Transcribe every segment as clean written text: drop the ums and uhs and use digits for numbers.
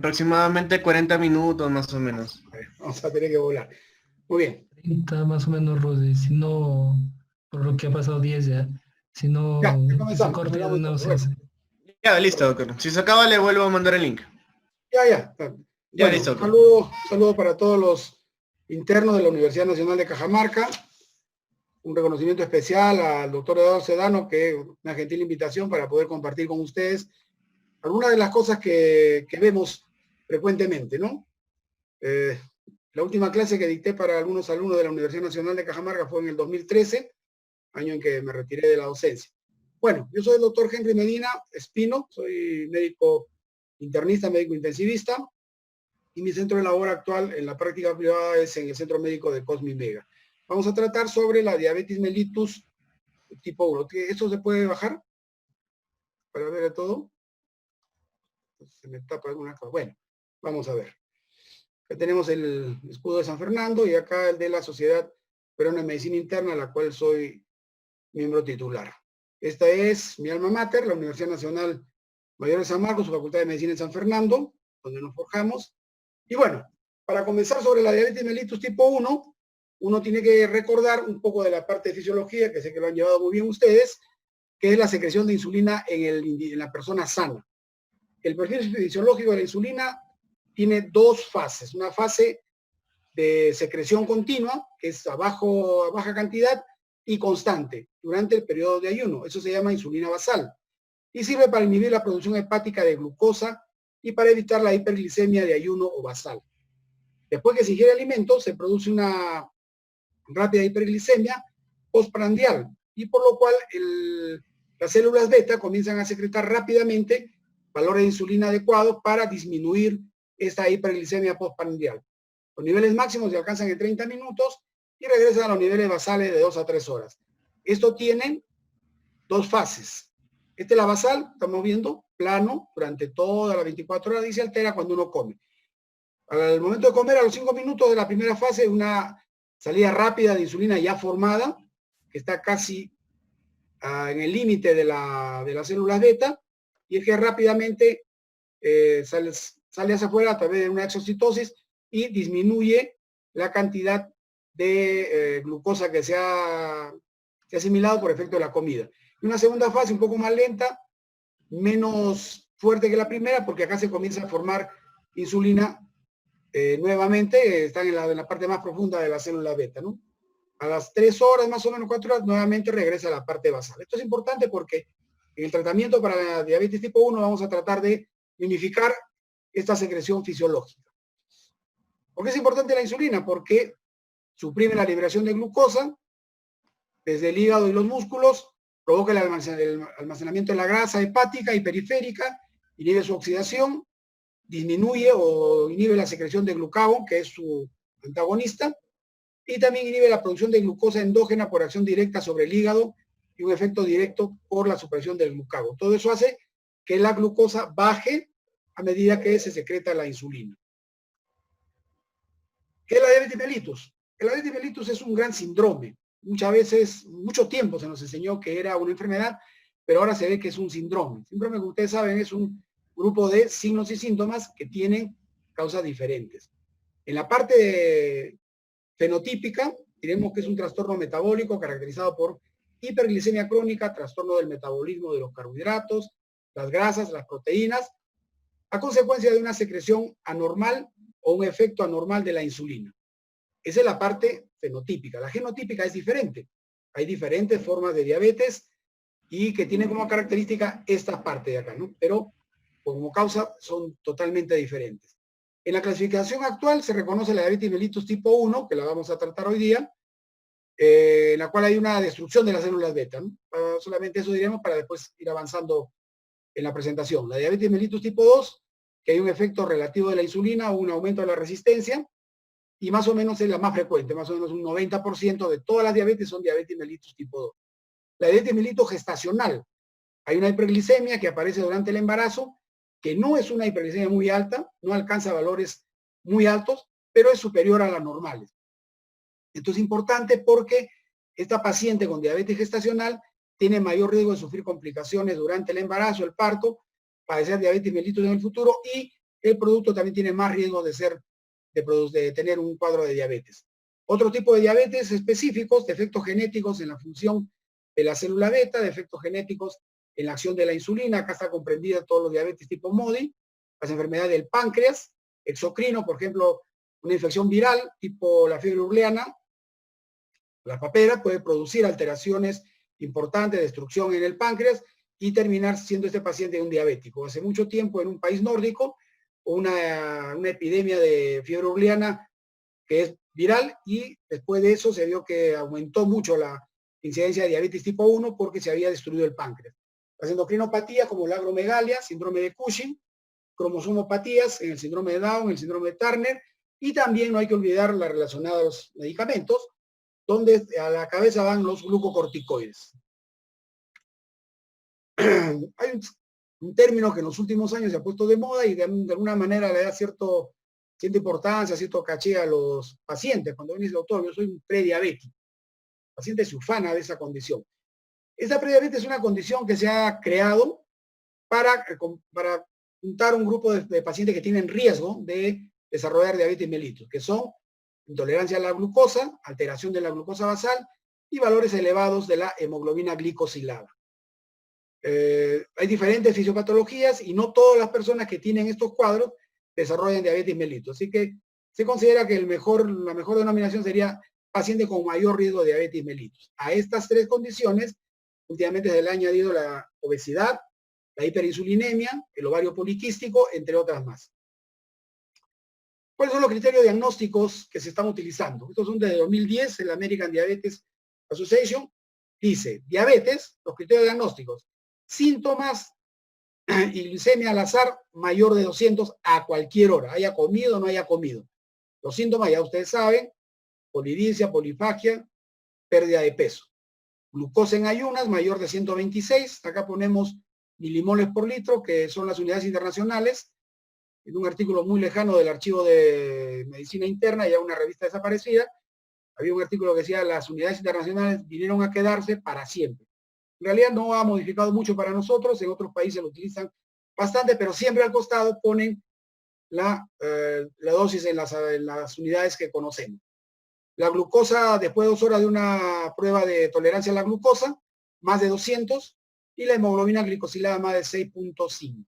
Aproximadamente 40 minutos más o menos. Vamos a tener que volar. Muy bien. 30 más o menos, Rosy. Si no, por lo que ha pasado 10 ya. Si Ya, no, ya que se comenzamos. corte Terminamos de muy nuevo pronto. se Bueno, hace. Ya, listo, doctor. Si se acaba, le vuelvo a mandar el link. ya. Ya, Bueno, listo, doctor. saludo para todos los internos de la Universidad Nacional de Cajamarca. Un reconocimiento especial al doctor Eduardo Sedano, que una gentil invitación para poder compartir con ustedes algunas de las cosas que vemos frecuentemente, ¿no? La última clase que dicté para algunos alumnos de la Universidad Nacional de Cajamarca fue en el 2013, año en que me retiré de la docencia. Bueno, yo soy el doctor Henry Medina Espino, soy médico internista, médico intensivista, y mi centro de labor actual en la práctica privada es en el Centro Médico de Cosmi Vega. Vamos a tratar sobre la diabetes mellitus tipo 1. ¿Esto se puede bajar para ver todo? Se me tapa alguna cosa. Bueno, vamos a ver. Acá tenemos el escudo de San Fernando y acá el de la Sociedad Peruana de Medicina Interna, la cual soy miembro titular. Esta es mi alma mater, la Universidad Nacional Mayor de San Marcos, su Facultad de Medicina en San Fernando, donde nos forjamos. Y bueno, para comenzar sobre la diabetes mellitus tipo 1, uno tiene que recordar un poco de la parte de fisiología, que sé que lo han llevado muy bien ustedes, que es la secreción de insulina en la persona sana. El perfil fisiológico de la insulina tiene dos fases. Una fase de secreción continua, que es a baja cantidad y constante durante el periodo de ayuno. Eso se llama insulina basal. Y sirve para inhibir la producción hepática de glucosa y para evitar la hiperglicemia de ayuno o basal. Después que se ingiere alimento, se produce una rápida hiperglicemia postprandial, y por lo cual las células beta comienzan a secretar rápidamente valores de insulina adecuados para disminuir esta hiperglicemia postprandial. Los niveles máximos se alcanzan en 30 minutos y regresan a los niveles basales de 2 a 3 horas. Esto tiene dos fases. Esta es la basal, estamos viendo, plano durante todas las 24 horas y se altera cuando uno come. Al momento de comer, a los 5 minutos de la primera fase, una salida rápida de insulina ya formada, que está casi en el límite de las células beta, y es que rápidamente sale hacia afuera a través de una exocitosis y disminuye la cantidad de glucosa que se ha asimilado por efecto de la comida. Y una segunda fase un poco más lenta, menos fuerte que la primera, porque acá se comienza a formar insulina nuevamente, están en la parte más profunda de la célula beta, ¿no? A las 3 horas, más o menos 4 horas, nuevamente regresa a la parte basal. Esto es importante porque en el tratamiento para la diabetes tipo 1 vamos a tratar de unificar esta secreción fisiológica. ¿Por qué es importante la insulina? Porque suprime la liberación de glucosa desde el hígado y los músculos, provoca el almacenamiento de la grasa hepática y periférica, inhibe su oxidación, disminuye o inhibe la secreción de glucagón, que es su antagonista, y también inhibe la producción de glucosa endógena por acción directa sobre el hígado y un efecto directo por la supresión del glucagón. Todo eso hace que la glucosa baje a medida que se secreta la insulina. ¿Qué es la diabetes mellitus? La diabetes mellitus es un gran síndrome. Muchas veces, mucho tiempo se nos enseñó que era una enfermedad, pero ahora se ve que es un síndrome. El síndrome, como ustedes saben, es un grupo de signos y síntomas que tienen causas diferentes. En la parte fenotípica, diremos que es un trastorno metabólico caracterizado por hiperglicemia crónica, trastorno del metabolismo de los carbohidratos, las grasas, las proteínas, a consecuencia de una secreción anormal o un efecto anormal de la insulina. Esa es la parte fenotípica. La genotípica es diferente. Hay diferentes formas de diabetes y que tienen como característica esta parte de acá, ¿no? Pero como causa son totalmente diferentes. En la clasificación actual se reconoce la diabetes mellitus tipo 1, que la vamos a tratar hoy día, en la cual hay una destrucción de las células beta, ¿no? Solamente eso diremos para después ir avanzando en la presentación. La diabetes mellitus tipo 2, que hay un efecto relativo de la insulina o un aumento de la resistencia, y más o menos es la más frecuente, más o menos un 90% de todas las diabetes son diabetes mellitus tipo 2. La diabetes mellitus gestacional, hay una hiperglicemia que aparece durante el embarazo, que no es una hiperglicemia muy alta, no alcanza valores muy altos, pero es superior a las normales. Esto es importante porque esta paciente con diabetes gestacional tiene mayor riesgo de sufrir complicaciones durante el embarazo, el parto, padecer diabetes mellitus en el futuro y el producto también tiene más riesgo de tener un cuadro de diabetes. Otro tipo de diabetes específicos, defectos genéticos en la función de la célula beta, defectos genéticos en la acción de la insulina. Acá está comprendida todos los diabetes tipo MODY, las enfermedades del páncreas, exocrino, por ejemplo, una infección viral tipo la fiebre urleana, la papera, puede producir alteraciones importantes, destrucción en el páncreas y terminar siendo este paciente un diabético. Hace mucho tiempo en un país nórdico, una epidemia de fiebre urleana que es viral y después de eso se vio que aumentó mucho la incidencia de diabetes tipo 1 porque se había destruido el páncreas. Las endocrinopatías como la agromegalia, síndrome de Cushing, cromosomopatías en el síndrome de Down, el síndrome de Turner, y también no hay que olvidar las relacionadas a los medicamentos, donde a la cabeza van los glucocorticoides. Hay un término que en los últimos años se ha puesto de moda y de alguna manera le da cierta importancia, cierto caché a los pacientes. Cuando viene y dice, doctor, yo soy un prediabético. El paciente se ufana de esa condición. Esta prediabetes es una condición que se ha creado para juntar un grupo de pacientes que tienen riesgo de desarrollar diabetes mellitus, que son intolerancia a la glucosa, alteración de la glucosa basal y valores elevados de la hemoglobina glicosilada. Hay diferentes fisiopatologías y no todas las personas que tienen estos cuadros desarrollan diabetes mellitus. Así que se considera que la mejor denominación sería paciente con mayor riesgo de diabetes mellitus. A estas tres condiciones, últimamente se le ha añadido la obesidad, la hiperinsulinemia, el ovario poliquístico, entre otras más. ¿Cuáles son los criterios diagnósticos que se están utilizando? Estos son desde 2010, el American Diabetes Association. Dice, diabetes, los criterios diagnósticos, síntomas y glicemia al azar mayor de 200 a cualquier hora, haya comido o no haya comido. Los síntomas ya ustedes saben, polidipsia, polifagia, pérdida de peso. Glucosa en ayunas mayor de 126, acá ponemos milimoles por litro, que son las unidades internacionales, en un artículo muy lejano del archivo de medicina interna, ya una revista desaparecida, había un artículo que decía las unidades internacionales vinieron a quedarse para siempre. En realidad no ha modificado mucho para nosotros, en otros países lo utilizan bastante, pero siempre al costado ponen la dosis en las unidades que conocemos. La glucosa, después de 2 horas de una prueba de tolerancia a la glucosa, más de 200, y la hemoglobina glicosilada más de 6.5.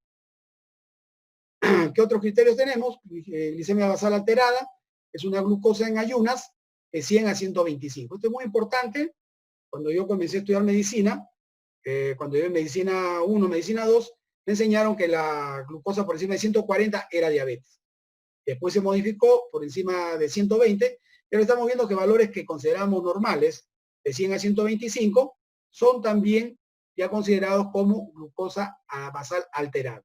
¿Qué otros criterios tenemos? Glicemia basal alterada, es una glucosa en ayunas de 100 a 125. Esto es muy importante. Cuando yo comencé a estudiar medicina, cuando yo en medicina 1, medicina 2, me enseñaron que la glucosa por encima de 140 era diabetes. Después se modificó por encima de 120, pero estamos viendo que valores que consideramos normales, de 100 a 125, son también ya considerados como glucosa basal alterada.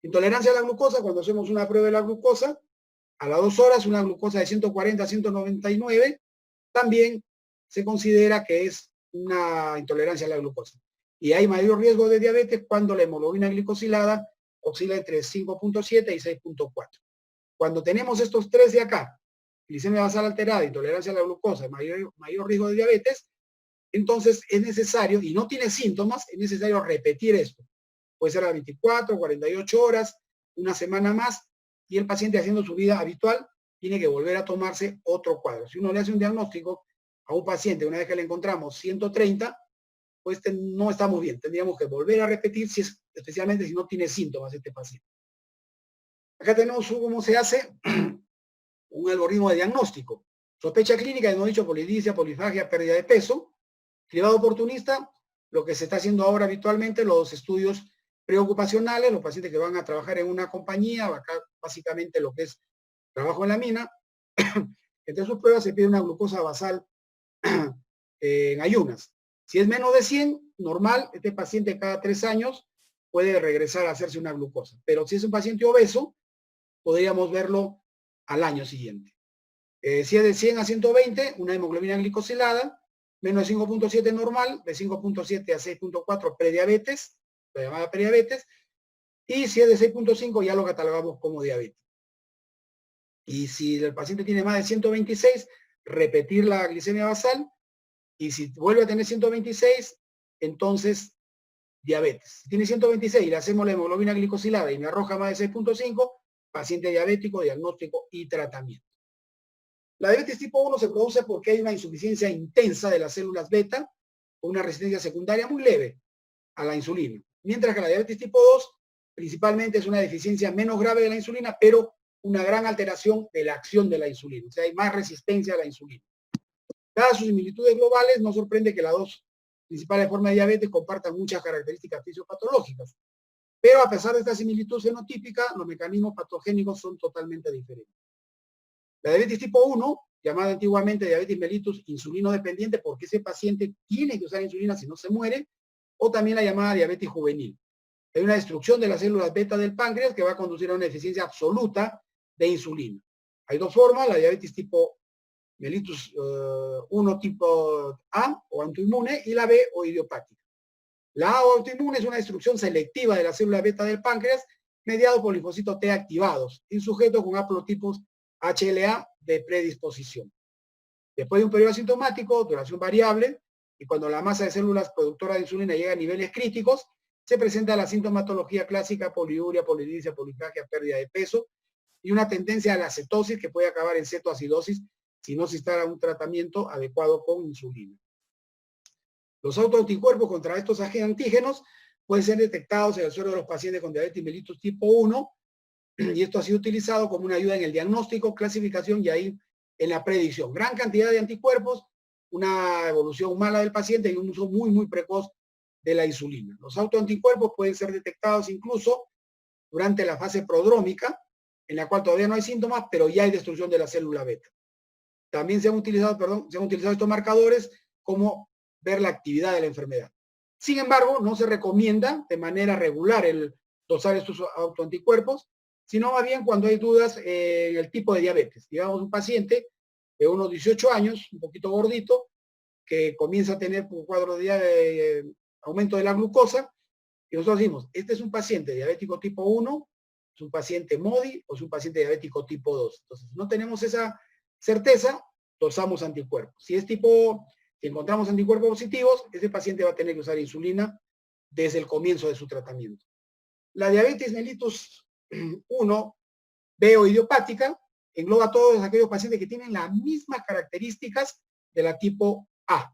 Intolerancia a la glucosa, cuando hacemos una prueba de la glucosa, a las 2 horas una glucosa de 140 a 199, también se considera que es una intolerancia a la glucosa. Y hay mayor riesgo de diabetes cuando la hemoglobina glicosilada oscila entre 5.7 y 6.4. Cuando tenemos estos tres de acá, glicemia basal alterada, intolerancia a la glucosa, mayor riesgo de diabetes, entonces es necesario, y no tiene síntomas, es necesario repetir esto. Puede ser a 24, 48 horas, una semana más, y el paciente haciendo su vida habitual tiene que volver a tomarse otro cuadro. Si uno le hace un diagnóstico a un paciente, una vez que le encontramos 130, pues no estamos bien. Tendríamos que volver a repetir, especialmente si no tiene síntomas este paciente. Acá tenemos cómo se hace un algoritmo de diagnóstico. Sospecha clínica, hemos dicho polidipsia, polifagia, pérdida de peso. Cribado oportunista, lo que se está haciendo ahora habitualmente, los estudios preocupacionales, los pacientes que van a trabajar en una compañía, acá básicamente lo que es trabajo en la mina. Entre sus pruebas se pide una glucosa basal en ayunas. Si es menos de 100, normal, este paciente cada 3 años puede regresar a hacerse una glucosa. Pero si es un paciente obeso, podríamos verlo al año siguiente. Si es de 100 a 120, una hemoglobina glicosilada, menos de 5.7 normal, de 5.7 a 6.4 prediabetes, la llamada prediabetes, y si es de 6.5 ya lo catalogamos como diabetes. Y si el paciente tiene más de 126, repetir la glicemia basal, y si vuelve a tener 126, entonces diabetes. Si tiene 126 y le hacemos la hemoglobina glicosilada y me arroja más de 6.5, paciente diabético, diagnóstico y tratamiento. La diabetes tipo 1 se produce porque hay una insuficiencia intensa de las células beta o una resistencia secundaria muy leve a la insulina. Mientras que la diabetes tipo 2 principalmente es una deficiencia menos grave de la insulina, pero una gran alteración de la acción de la insulina. O sea, hay más resistencia a la insulina. Dadas sus similitudes globales, no sorprende que las dos principales formas de diabetes compartan muchas características fisiopatológicas. Pero a pesar de esta similitud fenotípica, los mecanismos patogénicos son totalmente diferentes. La diabetes tipo 1, llamada antiguamente diabetes mellitus insulino dependiente, porque ese paciente tiene que usar insulina si no se muere, o también la llamada diabetes juvenil. Hay una destrucción de las células beta del páncreas que va a conducir a una deficiencia absoluta de insulina. Hay dos formas, la diabetes tipo mellitus 1 tipo A o autoinmune y la B o idiopática. La A o autoinmune es una destrucción selectiva de la célula beta del páncreas mediado por linfocitos T activados en sujetos con haplotipos HLA de predisposición. Después de un periodo asintomático, duración variable, y cuando la masa de células productoras de insulina llega a niveles críticos, se presenta la sintomatología clásica: poliuria, polidipsia, polifagia, pérdida de peso, y una tendencia a la cetosis que puede acabar en cetoacidosis si no se instala un tratamiento adecuado con insulina. Los autoanticuerpos contra estos antígenos pueden ser detectados en el suero de los pacientes con diabetes mellitus tipo 1, y esto ha sido utilizado como una ayuda en el diagnóstico, clasificación y ahí en la predicción. Gran cantidad de anticuerpos, una evolución mala del paciente y un uso muy, muy precoz de la insulina. Los autoanticuerpos pueden ser detectados incluso durante la fase prodrómica, en la cual todavía no hay síntomas, pero ya hay destrucción de la célula beta. También se han utilizado estos marcadores como ver la actividad de la enfermedad. Sin embargo, no se recomienda de manera regular el dosar estos autoanticuerpos, sino más bien cuando hay dudas en el tipo de diabetes. Digamos, un paciente de unos 18 años, un poquito gordito, que comienza a tener un cuadro de aumento de la glucosa, y nosotros decimos, este es un paciente diabético tipo 1, es un paciente MODI o es un paciente diabético tipo 2. Entonces, no tenemos esa certeza, dosamos anticuerpos. Si encontramos anticuerpos positivos, ese paciente va a tener que usar insulina desde el comienzo de su tratamiento. La diabetes mellitus 1, B o idiopática, engloba a todos aquellos pacientes que tienen las mismas características de la tipo A,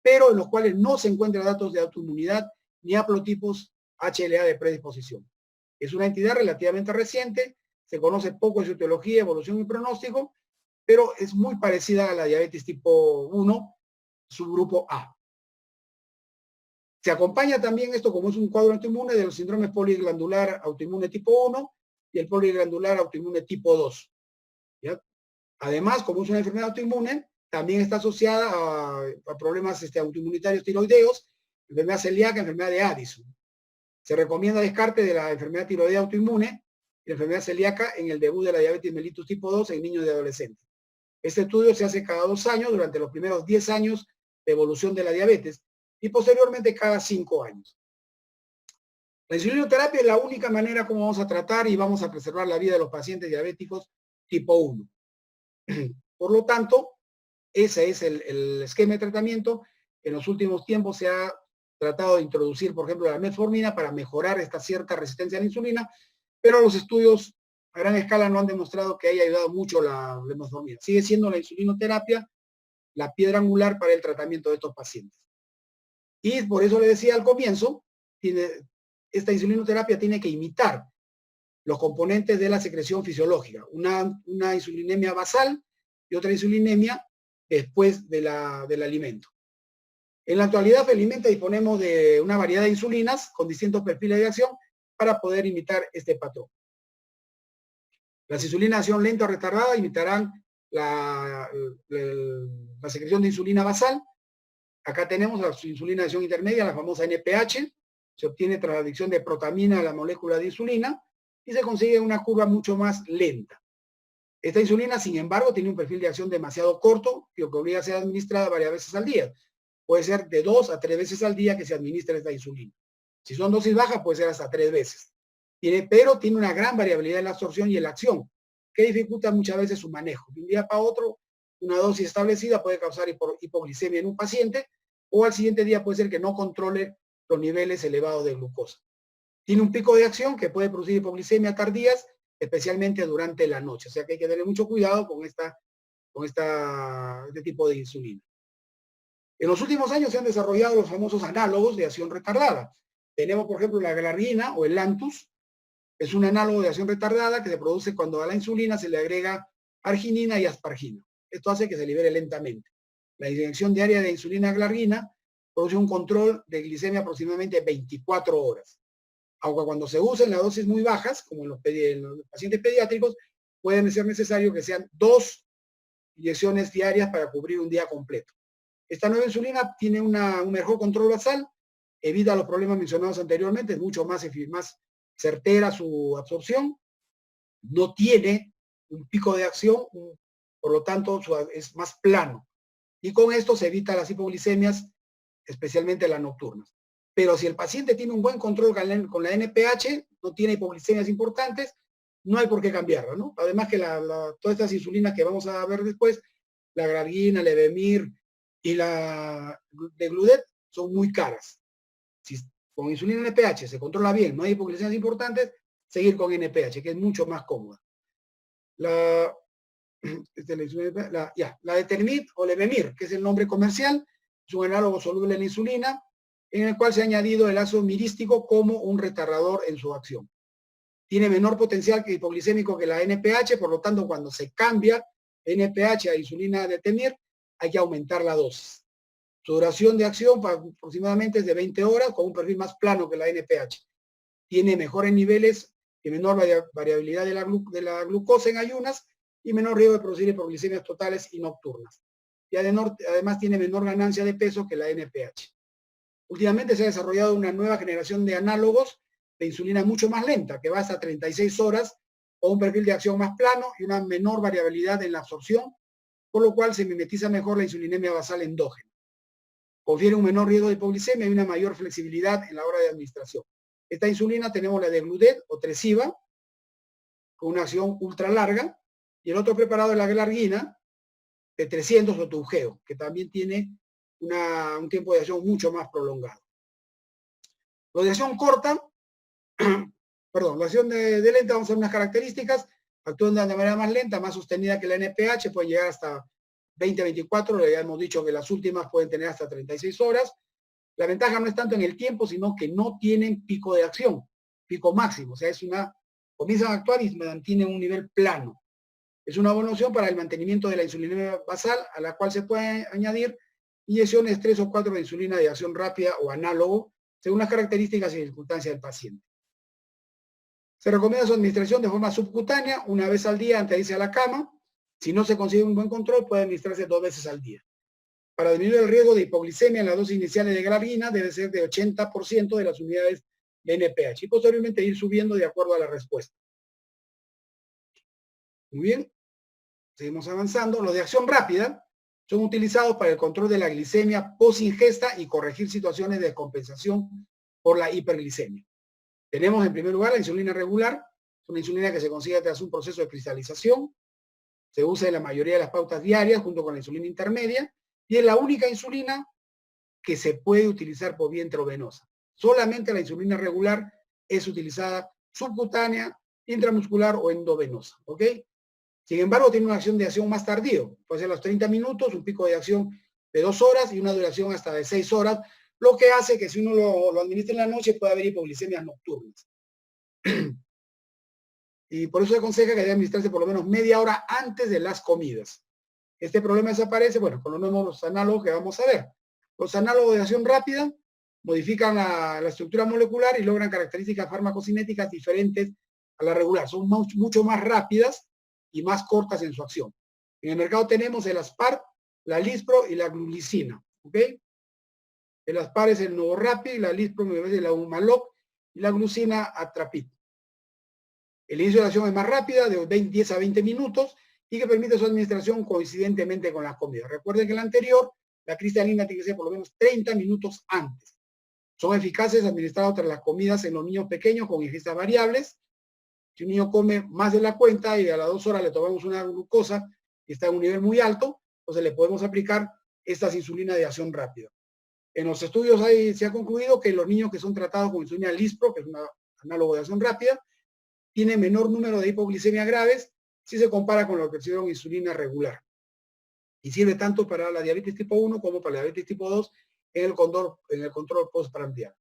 pero en los cuales no se encuentran datos de autoinmunidad ni haplotipos HLA de predisposición. Es una entidad relativamente reciente, se conoce poco de su etiología, evolución y pronóstico, pero es muy parecida a la diabetes tipo 1, subgrupo A. Se acompaña también esto, como es un cuadro autoinmune, de los síndromes poliglandular autoinmune tipo 1 y el poliglandular autoinmune tipo 2. ¿Ya? Además, como es una enfermedad autoinmune, también está asociada a problemas autoinmunitarios tiroideos, enfermedad celíaca, enfermedad de Addison. Se recomienda descarte de la enfermedad tiroidea autoinmune y la enfermedad celíaca en el debut de la diabetes mellitus tipo 2 en niños y adolescentes. Este estudio se hace cada 2 años durante los primeros 10 años de evolución de la diabetes y posteriormente cada 5 años. La insulinoterapia es la única manera como vamos a tratar y vamos a preservar la vida de los pacientes diabéticos tipo 1. Por lo tanto, ese es el esquema de tratamiento. En los últimos tiempos se ha tratado de introducir, por ejemplo, la metformina para mejorar esta cierta resistencia a la insulina, pero los estudios a gran escala no han demostrado que haya ayudado mucho la metformina. Sigue siendo la insulinoterapia la piedra angular para el tratamiento de estos pacientes. Y por eso le decía al comienzo, esta insulinoterapia tiene que imitar los componentes de la secreción fisiológica, una insulinemia basal y otra insulinemia después del alimento. En la actualidad, felizmente, disponemos de una variedad de insulinas con distintos perfiles de acción para poder imitar este patrón. Las insulinas de acción lenta o retardada imitarán la secreción de insulina basal. Acá tenemos la insulina de acción intermedia, la famosa NPH. Se obtiene tras la adición de protamina a la molécula de insulina y se consigue una curva mucho más lenta. Esta insulina, sin embargo, tiene un perfil de acción demasiado corto, que obliga a ser administrada varias veces al día. Puede ser de 2 a 3 veces al día que se administra esta insulina. Si son dosis bajas, puede ser hasta 3 veces. Pero tiene una gran variabilidad en la absorción y en la acción, que dificulta muchas veces su manejo. De un día para otro, una dosis establecida puede causar hipoglicemia en un paciente, o al siguiente día puede ser que no controle los niveles elevados de glucosa. Tiene un pico de acción que puede producir hipoglicemia tardías especialmente durante la noche. O sea que hay que tener mucho cuidado con este tipo de insulina. En los últimos años se han desarrollado los famosos análogos de acción retardada. Tenemos, por ejemplo, la glargina o el Lantus. Es un análogo de acción retardada que se produce cuando a la insulina se le agrega arginina y aspargina. Esto hace que se libere lentamente. La inyección diaria de insulina glargina produce un control de glicemia aproximadamente 24 horas. Aunque cuando se usa en las dosis muy bajas, como en los pacientes pediátricos, puede ser necesario que sean 2 inyecciones diarias para cubrir un día completo. Esta nueva insulina tiene un mejor control basal, evita los problemas mencionados anteriormente, es mucho más certera su absorción, no tiene un pico de acción, por lo tanto es más plano. Y con esto se evita las hipoglicemias, especialmente las nocturnas. Pero si el paciente tiene un buen control con la NPH, no tiene hipoglicemias importantes, no hay por qué cambiarla, ¿no? Además que todas estas insulinas que vamos a ver después, la glargina, la Levemir y la Degludec, son muy caras. Si con insulina NPH se controla bien, no hay hipoglicemias importantes, seguir con NPH, que es mucho más cómoda. La Determit o Levemir, que es el nombre comercial, es un análogo soluble en insulina, en el cual se ha añadido el ácido mirístico como un retardador en su acción. Tiene menor potencial hipoglicémico que la NPH, por lo tanto, cuando se cambia NPH a insulina Detemir, hay que aumentar la dosis. Su duración de acción aproximadamente es de 20 horas, con un perfil más plano que la NPH. Tiene mejores niveles y menor variabilidad de la glucosa en ayunas y menor riesgo de producir hipoglicemias totales y nocturnas. Y además tiene menor ganancia de peso que la NPH. Últimamente se ha desarrollado una nueva generación de análogos de insulina mucho más lenta, que va hasta 36 horas, con un perfil de acción más plano y una menor variabilidad en la absorción, por lo cual se mimetiza mejor la insulinemia basal endógena. Confiere un menor riesgo de hipoglicemia y una mayor flexibilidad en la hora de administración. Esta insulina tenemos la Degludec o Tresiba, con una acción ultra larga, y el otro preparado es la glargina, de 300 o Toujeo, que también tiene un tiempo de acción mucho más prolongado. Los de acción corta, la acción de lenta, vamos a ver unas características, actúan de manera más lenta, más sostenida que la NPH, pueden llegar hasta 20-24, ya hemos dicho que las últimas pueden tener hasta 36 horas. La ventaja no es tanto en el tiempo, sino que no tienen pico de acción, pico máximo, o sea, comienzan a actuar y mantienen un nivel plano. Es una buena opción para el mantenimiento de la insulinemia basal, a la cual se pueden añadir inyecciones 3 o 4 de insulina de acción rápida o análogo, según las características y circunstancias del paciente. Se recomienda su administración de forma subcutánea, una vez al día antes de irse a la cama. Si no se consigue un buen control, puede administrarse 2 veces al día. Para disminuir el riesgo de hipoglicemia en las dosis iniciales de glargina, debe ser de 80% de las unidades de NPH y posteriormente ir subiendo de acuerdo a la respuesta. Muy bien, seguimos avanzando. Los de acción rápida son utilizados para el control de la glicemia post-ingesta y corregir situaciones de descompensación por la hiperglicemia. Tenemos en primer lugar la insulina regular, es una insulina que se consigue tras un proceso de cristalización, se usa en la mayoría de las pautas diarias junto con la insulina intermedia y es la única insulina que se puede utilizar por vía intravenosa. Solamente la insulina regular es utilizada subcutánea, intramuscular o endovenosa, ¿ok? Sin embargo, tiene una acción de acción más tardío, puede ser a los 30 minutos, un pico de acción de 2 horas y una duración hasta de 6 horas, lo que hace que si uno lo administra en la noche pueda haber hipoglicemias nocturnas. Y por eso se aconseja que debe administrarse por lo menos media hora antes de las comidas. Este problema desaparece, bueno, con los nuevos análogos que vamos a ver. Los análogos de acción rápida modifican la estructura molecular y logran características farmacocinéticas diferentes a la regular. Son mucho más rápidas y más cortas en su acción. En el mercado tenemos el Aspart, la Lispro y la Glulicina, ¿ok? El Aspart es el Novorapid, la Lispro es la Humalog y la Glucina Atrapid. El inicio de la acción es más rápida, de 10 a 20 minutos, y que permite su administración coincidentemente con las comidas. Recuerden que en la anterior, la cristalina tiene que ser por lo menos 30 minutos antes. Son eficaces administrados tras las comidas en los niños pequeños con ingestas variables. Si un niño come más de la cuenta y a las 2 horas le tomamos una glucosa y está en un nivel muy alto, entonces le podemos aplicar estas insulinas de acción rápida. En los estudios se ha concluido que los niños que son tratados con insulina Lispro, que es un análogo de acción rápida, tiene menor número de hipoglicemias graves si se compara con la prescripción de insulina regular. Y sirve tanto para la diabetes tipo 1 como para la diabetes tipo 2 en el control postprandial.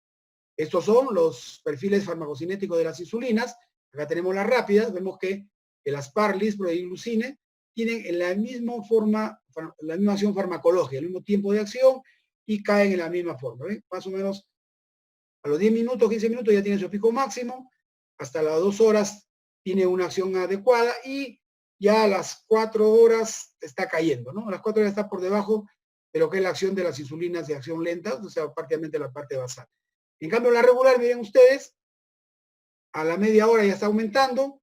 Estos son los perfiles farmacocinéticos de las insulinas. Acá tenemos las rápidas. Vemos que el Aspar, Lispro y Glucine tienen la misma acción farmacológica, el mismo tiempo de acción y caen en la misma forma. ¿Ven? Más o menos a los 10 minutos, 15 minutos ya tiene su pico máximo. Hasta las 2 horas tiene una acción adecuada y ya a las 4 horas está cayendo, ¿no? A las 4 horas está por debajo de lo que es la acción de las insulinas de acción lenta, o sea, prácticamente la parte basal. En cambio, la regular, miren ustedes, a la media hora ya está aumentando,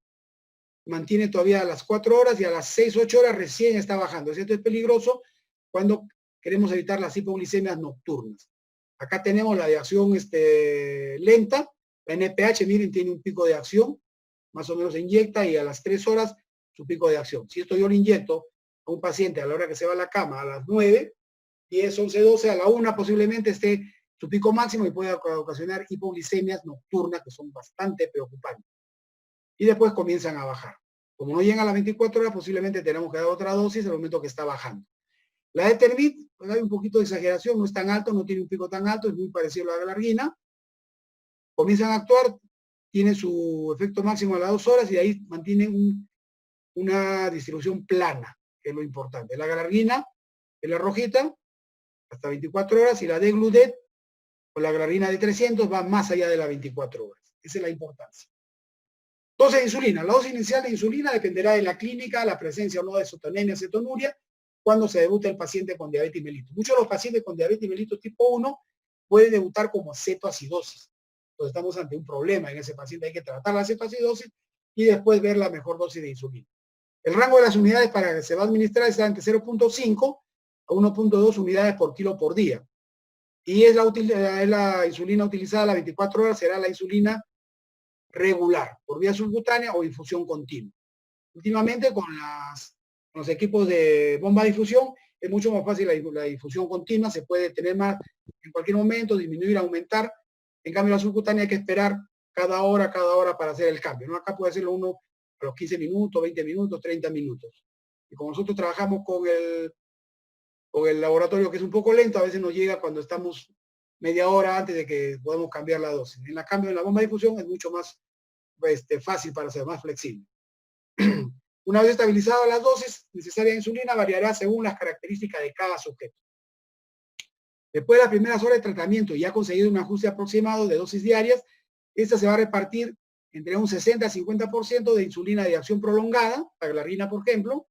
mantiene todavía a las 4 horas y a las 6, 8 horas recién está bajando. Esto es peligroso cuando queremos evitar las hipoglicemias nocturnas. Acá tenemos la de acción lenta, la NPH, miren, tiene un pico de acción, más o menos se inyecta y a las 3 horas su pico de acción. Si esto yo lo inyecto a un paciente a la hora que se va a la cama, a las 9, 10, 11, 12, a la 1 posiblemente esté su pico máximo y puede ocasionar hipoglicemias nocturnas que son bastante preocupantes. Y después comienzan a bajar. Como no llegan a las 24 horas, posiblemente tenemos que dar otra dosis en el momento que está bajando. La de Termit, pues hay un poquito de exageración, no es tan alto, no tiene un pico tan alto, es muy parecido a la galarguina. Comienzan a actuar, tiene su efecto máximo a las 2 horas y ahí mantienen una distribución plana, que es lo importante. La galarguina es la rojita, hasta 24 horas, y la de Gludet, o la galarguina de 300, va más allá de las 24 horas. Esa es la importancia. Dosis de insulina. La dosis inicial de insulina dependerá de la clínica, la presencia o no de cetonemia, cetonuria, cuando se debuta el paciente con diabetes mellitus. Muchos de los pacientes con diabetes mellitus tipo 1 pueden debutar como cetoacidosis. Entonces estamos ante un problema en ese paciente. Hay que tratar la cetoacidosis y después ver la mejor dosis de insulina. El rango de las unidades para que se va a administrar está entre 0.5 a 1.2 unidades por kilo por día. Y es la insulina utilizada a las 24 horas, será la insulina regular, por vía subcutánea o infusión continua. Últimamente con los equipos de bomba de difusión es mucho más fácil la difusión continua, se puede tener más en cualquier momento, disminuir, aumentar. En cambio la subcutánea hay que esperar cada hora para hacer el cambio, ¿no? Acá puede hacerlo uno a los 15 minutos, 20 minutos, 30 minutos. Y como nosotros trabajamos con el laboratorio que es un poco lento, a veces nos llega cuando estamos media hora antes de que podamos cambiar la dosis. En cambio, en la bomba de difusión es mucho más fácil para ser más flexible. Una vez estabilizada la dosis necesaria de insulina, variará según las características de cada sujeto. Después de las primeras horas de tratamiento y ya conseguido un ajuste aproximado de dosis diarias, esta se va a repartir entre un 60 a 50% de insulina de acción prolongada, la galarguina por ejemplo,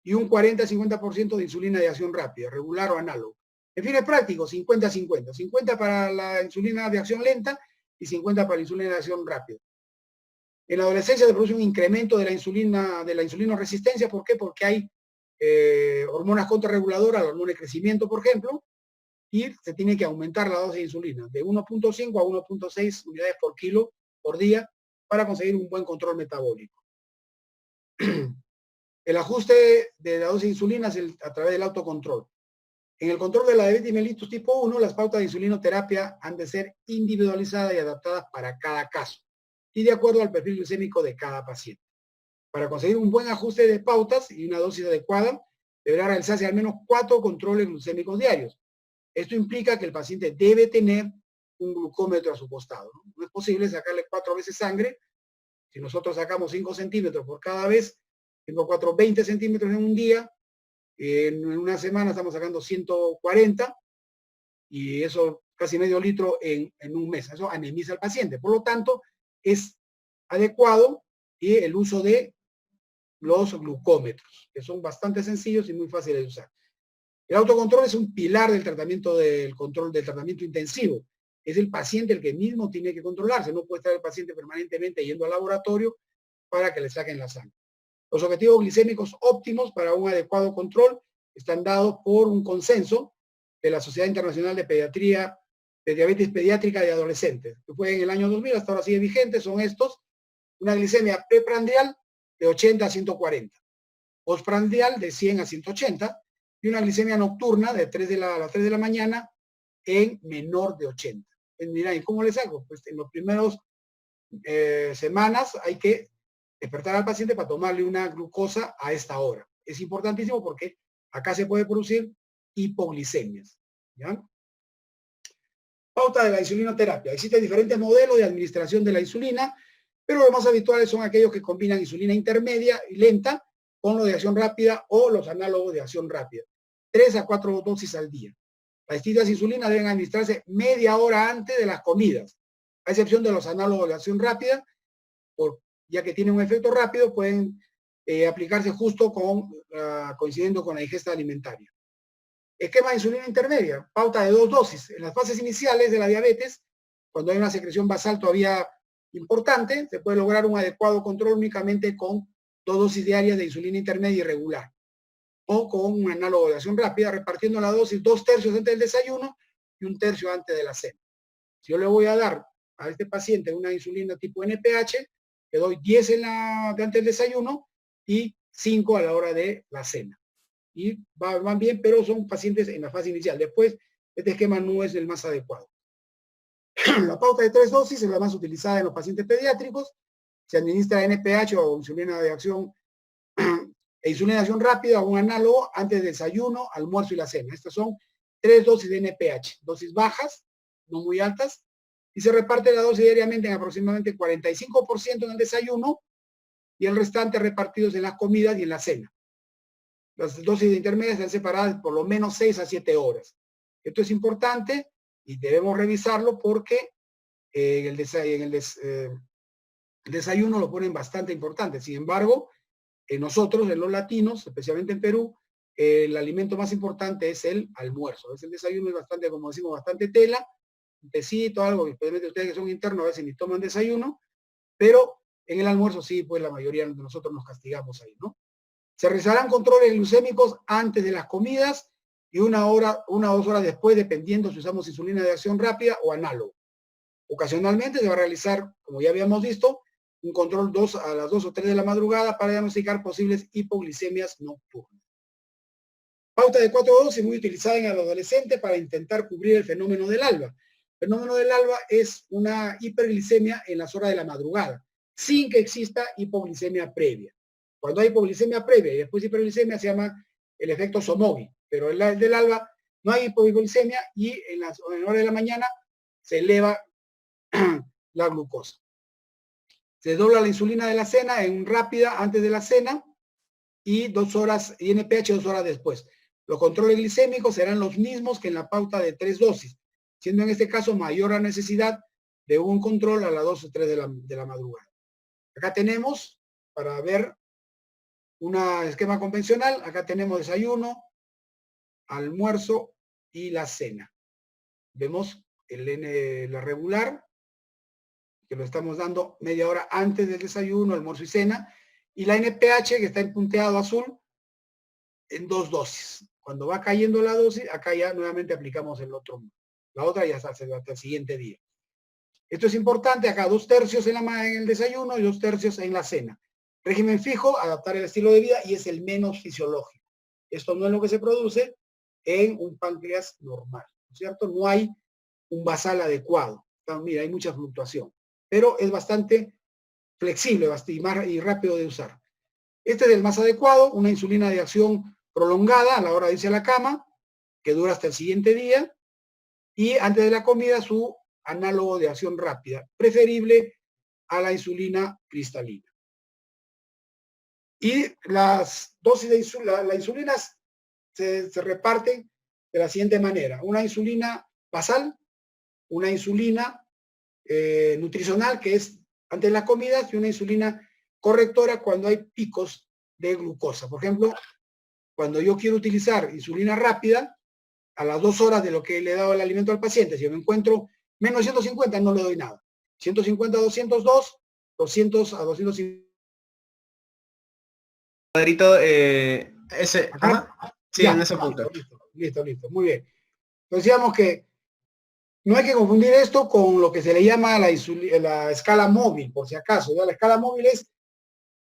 y un 40 a 50% de insulina de acción rápida, regular o análogo. En fines prácticos, 50-50. 50 para la insulina de acción lenta y 50 para la insulina de acción rápida. En la adolescencia se produce un incremento de la insulinoresistencia. ¿Por qué? Porque hay hormonas contrarreguladoras, la hormona de crecimiento, por ejemplo, y se tiene que aumentar la dosis de insulina de 1.5 a 1.6 unidades por kilo por día para conseguir un buen control metabólico. El ajuste de la dosis de insulina es a través del autocontrol. En el control de la diabetes mellitus tipo 1, las pautas de insulinoterapia han de ser individualizadas y adaptadas para cada caso y de acuerdo al perfil glucémico de cada paciente. Para conseguir un buen ajuste de pautas y una dosis adecuada, deberá realizarse al menos 4 controles glucémicos diarios. Esto implica que el paciente debe tener un glucómetro a su costado. No es posible sacarle 4 veces sangre. Si nosotros sacamos 5 centímetros por cada vez, 20 centímetros en un día, en una semana estamos sacando 140 y eso casi medio litro en un mes. Eso anemiza al paciente. Por lo tanto, es adecuado el uso de los glucómetros, que son bastante sencillos y muy fáciles de usar. El autocontrol es un pilar del tratamiento intensivo. Es el paciente el que mismo tiene que controlarse. No puede estar el paciente permanentemente yendo al laboratorio para que le saquen la sangre. Los objetivos glicémicos óptimos para un adecuado control están dados por un consenso de la Sociedad Internacional de Pediatría, de Diabetes Pediátrica de Adolescentes, que fue en el año 2000, hasta ahora sigue vigente. Son estos: una glicemia preprandial de 80 a 140, postprandial de 100 a 180 y una glicemia nocturna de a las 3 de la mañana en menor de 80. Pues mira, ¿y cómo les hago? Pues en los primeros semanas hay que despertar al paciente para tomarle una glucosa a esta hora. Es importantísimo porque acá se puede producir hipoglicemias. ¿Ya? Pauta de la insulinoterapia. Existen diferentes modelos de administración de la insulina, pero los más habituales son aquellos que combinan insulina intermedia y lenta con lo de acción rápida o los análogos de acción rápida. 3 a 4 dosis al día. Las distintas insulinas deben administrarse media hora antes de las comidas, a excepción de los análogos de acción rápida, ya que tienen un efecto rápido, pueden aplicarse justo coincidiendo con la ingesta alimentaria. Esquema de insulina intermedia, pauta de 2 dosis. En las fases iniciales de la diabetes, cuando hay una secreción basal todavía importante, se puede lograr un adecuado control únicamente con 2 dosis diarias de insulina intermedia y regular, o con un análogo de acción rápida, repartiendo la dosis 2/3 antes del desayuno y 1/3 antes de la cena. Si yo le voy a dar a este paciente una insulina tipo NPH, le doy 10 de antes del desayuno y 5 a la hora de la cena. Y van bien, pero son pacientes en la fase inicial. Después, este esquema no es el más adecuado. La pauta de 3 dosis es la más utilizada en los pacientes pediátricos. Se administra NPH o insulina de acción rápida o un análogo antes del desayuno, almuerzo y la cena. Estas son 3 dosis de NPH, dosis bajas, no muy altas, y se reparte la dosis diariamente en aproximadamente 45% en el desayuno y el restante repartidos en las comidas y en la cena. Las dosis de intermedias están separadas por lo menos 6 a 7 horas. Esto es importante y debemos revisarlo porque el desayuno lo ponen bastante importante. Sin embargo, nosotros, en los latinos, especialmente en Perú, el alimento más importante es el almuerzo. El desayuno es bastante, como decimos, bastante tela, un tecito, algo, especialmente ustedes que son internos a veces ni toman desayuno, pero en el almuerzo sí, pues la mayoría de nosotros nos castigamos ahí, ¿no? Se realizarán controles glucémicos antes de las comidas y 1 o 2 horas después, dependiendo si usamos insulina de acción rápida o análogo. Ocasionalmente se va a realizar, como ya habíamos visto, un control a las 2 o 3 de la madrugada para diagnosticar posibles hipoglicemias nocturnas. Pauta de 4 dosis muy utilizada en el adolescente para intentar cubrir el fenómeno del alba. El fenómeno del alba es una hiperglicemia en las horas de la madrugada, sin que exista hipoglicemia previa. Cuando hay hipoglicemia previa y después hiperglicemia se llama el efecto Somogy, pero el del alba no hay hipoglicemia y en las horas de la mañana se eleva la glucosa. Se dobla la insulina de la cena en rápida antes de la cena y 2 horas, y NPH 2 horas después. Los controles glicémicos serán los mismos que en la pauta de 3 dosis, siendo en este caso mayor la necesidad de un control a las 2 o 3 de la madrugada. Acá tenemos, para ver un esquema convencional, acá tenemos desayuno, almuerzo y la cena. Vemos la regular, que lo estamos dando media hora antes del desayuno, almuerzo y cena, y la NPH, que está en punteado azul, en 2 dosis. Cuando va cayendo la dosis, acá ya nuevamente aplicamos la otra ya hasta el siguiente día. Esto es importante, acá 2/3 en el desayuno y 2/3 en la cena. Régimen fijo, adaptar el estilo de vida y es el menos fisiológico. Esto no es lo que se produce en un páncreas normal, ¿no es cierto? No hay un basal adecuado. Entonces, mira, hay mucha fluctuación, pero es bastante flexible y rápido de usar. Este es el más adecuado, una insulina de acción prolongada a la hora de irse a la cama, que dura hasta el siguiente día, y antes de la comida su análogo de acción rápida, preferible a la insulina cristalina. Y las dosis de insulina, las insulinas se reparten de la siguiente manera. Una insulina basal, una insulina nutricional, que es antes de las comidas, y una insulina correctora cuando hay picos de glucosa. Por ejemplo, cuando yo quiero utilizar insulina rápida, a las 2 horas de lo que le he dado el alimento al paciente, si yo me encuentro menos de 150, no le doy nada. 150 a 202, 200 a 250. Cuadrito, ese, ¿Acá? sí, Ya, en ese punto. Listo, muy bien. Entonces decíamos que no hay que confundir esto con lo que se le llama la escala móvil, por si acaso. ¿Ya? La escala móvil es,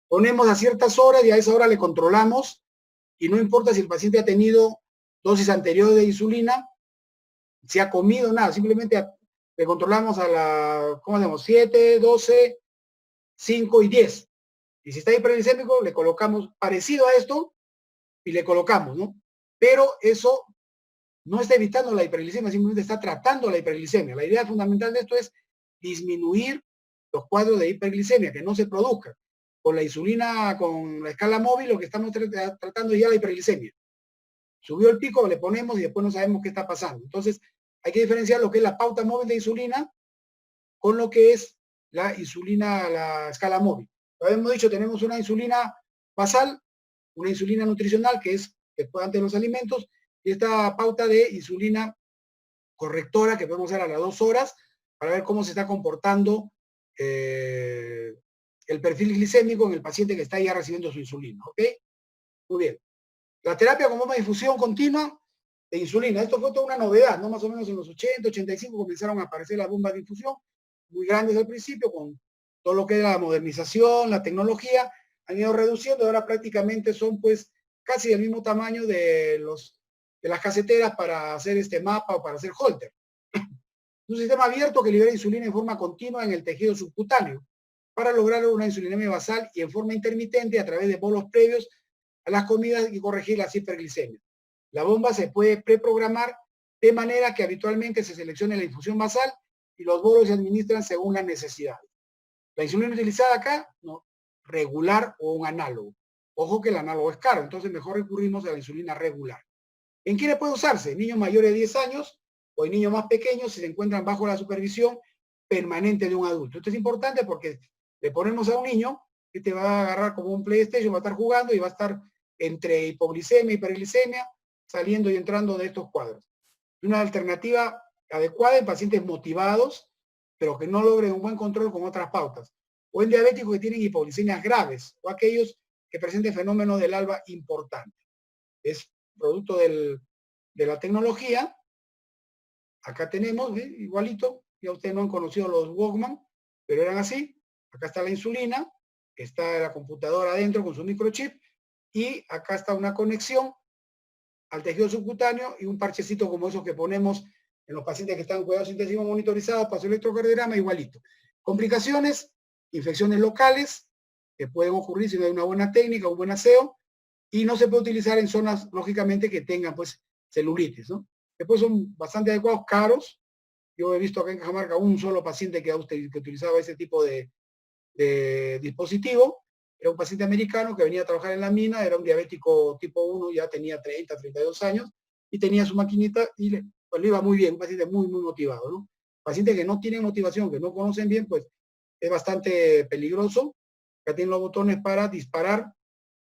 ponemos a ciertas horas y a esa hora le controlamos y no importa si el paciente ha tenido dosis anteriores de insulina, si ha comido, nada, simplemente Le controlamos a la, ¿cómo hacemos? 7, 12, 5 y 10. Y si está hiperglicémico, le colocamos parecido a esto y le colocamos, ¿no? Pero eso no está evitando la hiperglicemia, simplemente está tratando la hiperglicemia. La idea fundamental de esto es disminuir los cuadros de hiperglicemia, que no se produzcan. Con la insulina, con la escala móvil, lo que estamos tratando es ya la hiperglicemia. Subió el pico, le ponemos y después no sabemos qué está pasando. Entonces, hay que diferenciar lo que es la pauta móvil de insulina con lo que es la insulina, la escala móvil. Lo habíamos dicho, tenemos una insulina basal, una insulina nutricional, que es después antes de los alimentos, y esta pauta de insulina correctora que podemos hacer a las 2 horas para ver cómo se está comportando el perfil glicémico en el paciente que está ya recibiendo su insulina, ¿ok? Muy bien. La terapia con bomba de difusión continua de insulina. Esto fue toda una novedad, ¿no? Más o menos en los 80, 85 comenzaron a aparecer las bombas de infusión, muy grandes al principio, con todo lo que era la modernización, la tecnología, han ido reduciendo, ahora prácticamente son pues casi del mismo tamaño de las caseteras para hacer este mapa o para hacer holter. Un sistema abierto que libera insulina en forma continua en el tejido subcutáneo para lograr una insulinemia basal y en forma intermitente a través de bolos previos a las comidas y corregir las hiperglicemias. La bomba se puede preprogramar de manera que habitualmente se seleccione la infusión basal y los bolos se administran según las necesidades. La insulina utilizada acá, no, regular o un análogo. Ojo que el análogo es caro, entonces mejor recurrimos a la insulina regular. ¿En quiénes puede usarse? Niños mayores de 10 años o en niños más pequeños si se encuentran bajo la supervisión permanente de un adulto. Esto es importante porque le ponemos a un niño que te va a agarrar como un PlayStation, va a estar jugando y va a estar entre hipoglicemia y hiperglicemia, saliendo y entrando de estos cuadros. Una alternativa adecuada en pacientes motivados, pero que no logren un buen control con otras pautas, o en diabéticos que tienen hipoglicemias graves, o aquellos que presenten fenómenos del alba importante. Es producto de la tecnología. Acá tenemos, igualito, ya ustedes no han conocido los Walkman, pero eran así. Acá está la insulina, está la computadora adentro con su microchip, y acá está una conexión al tejido subcutáneo y un parchecito como esos que ponemos en los pacientes que están en cuidados intensivos monitorizados para su electrocardiograma, igualito. Complicaciones, infecciones locales, que pueden ocurrir si no hay una buena técnica, un buen aseo, y no se puede utilizar en zonas, lógicamente, que tengan, pues, celulitis, ¿no? Después son bastante adecuados, caros. Yo he visto acá en Cajamarca un solo paciente que utilizaba ese tipo de dispositivo. Era un paciente americano que venía a trabajar en la mina, era un diabético tipo 1, ya tenía 30, 32 años, y tenía su maquinita y le iba muy bien, un paciente muy, muy motivado, ¿no? Pacientes que no tienen motivación, que no conocen bien, pues es bastante peligroso. Ya tienen los botones para disparar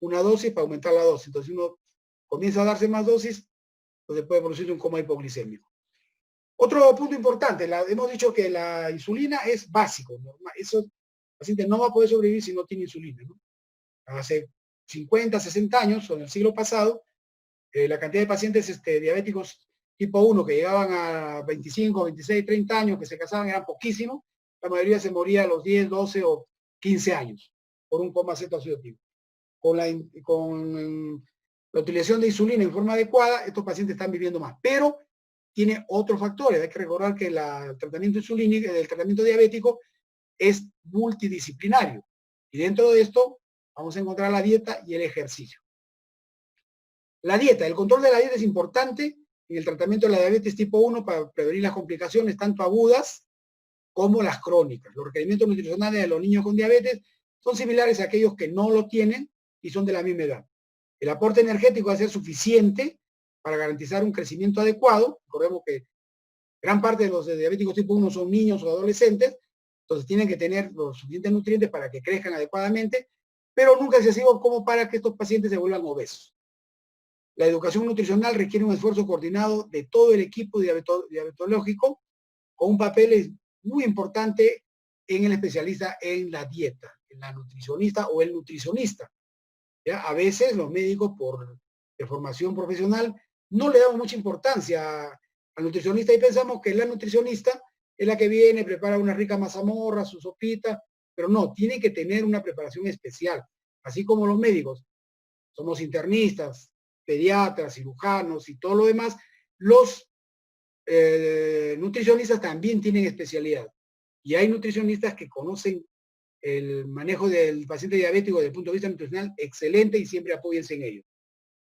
una dosis para aumentar la dosis. Entonces, si uno comienza a darse más dosis, entonces puede producir un coma hipoglicémico. Otro punto importante, hemos dicho que la insulina es básico, normal. Eso, el paciente no va a poder sobrevivir si no tiene insulina, ¿no? Hace 50, 60 años, o en el siglo pasado, la cantidad de pacientes diabéticos tipo 1 que llegaban a 25, 26, 30 años, que se casaban, eran poquísimos. La mayoría se moría a los 10, 12 o 15 años por un coma cetoacidotímico. Con la utilización de insulina en forma adecuada, estos pacientes están viviendo más. Pero tiene otros factores. Hay que recordar que el tratamiento insulínico, el tratamiento diabético es multidisciplinario. Y dentro de esto vamos a encontrar la dieta y el ejercicio. La dieta, el control de la dieta es importante en el tratamiento de la diabetes tipo 1 para prevenir las complicaciones tanto agudas como las crónicas. Los requerimientos nutricionales de los niños con diabetes son similares a aquellos que no lo tienen y son de la misma edad. El aporte energético va a ser suficiente para garantizar un crecimiento adecuado. Recordemos que gran parte de los diabéticos tipo 1 son niños o adolescentes, entonces tienen que tener los suficientes nutrientes para que crezcan adecuadamente, pero nunca excesivo como para que estos pacientes se vuelvan obesos. La educación nutricional requiere un esfuerzo coordinado de todo el equipo diabetológico, con un papel muy importante en el especialista en la dieta, en la nutricionista o el nutricionista. ¿Ya? A veces los médicos, por de formación profesional, no le damos mucha importancia al nutricionista y pensamos que la nutricionista es la que viene, prepara una rica mazamorra, su sopita, pero no, tiene que tener una preparación especial, así como los médicos. Somos internistas, pediatras, cirujanos y todo lo demás. Los nutricionistas también tienen especialidad. Y hay nutricionistas que conocen el manejo del paciente diabético desde el punto de vista nutricional excelente y siempre apóyense en ello.